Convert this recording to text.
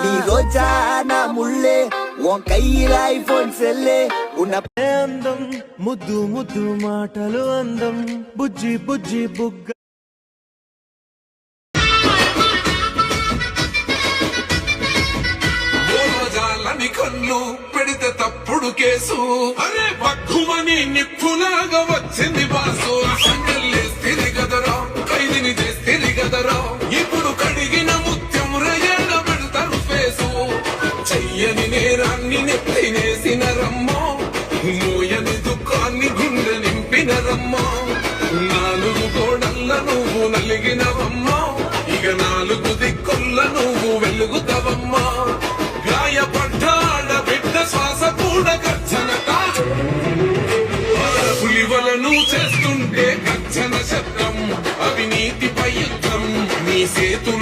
నీ రోజా నా ముళ్ళే కయ్యిల ఐఫోన్ సెల్లే ఉన్న అందం ముద్దు ముద్దు మాటలు అందం బుజ్జి బుజ్జి బుగ్గ కళ్ళు పెడితే తప్పుడు కేసు అరే పక్కుమని నిప్పులాగా వచ్చింది బాసు సంగల్లేస్తేది కదరా ఖైదీని చేస్తేది కదరా ఇప్పుడు కడిగిన ముత్యం రయ్యాడ పెడతారు ఫేసు చెయ్యని నేరాన్ని నెత్తినేసిన రమ్మో మోయని దుఃఖాన్ని గుండె నింపిన రమ్మో నాలుగు గోడల్ల నువ్వు నలిగినవమ్మా ఇక నాలుగు దిక్కుల్ల నువ్వు వెలుగుతావమ్మా గాయపడ్డాడ బిడ్డ శ్వాస కూడా గర్జనట పులివలను చేస్తుంటే గర్జన శబ్దం అవినీతిపై యుద్ధం నీ సేతు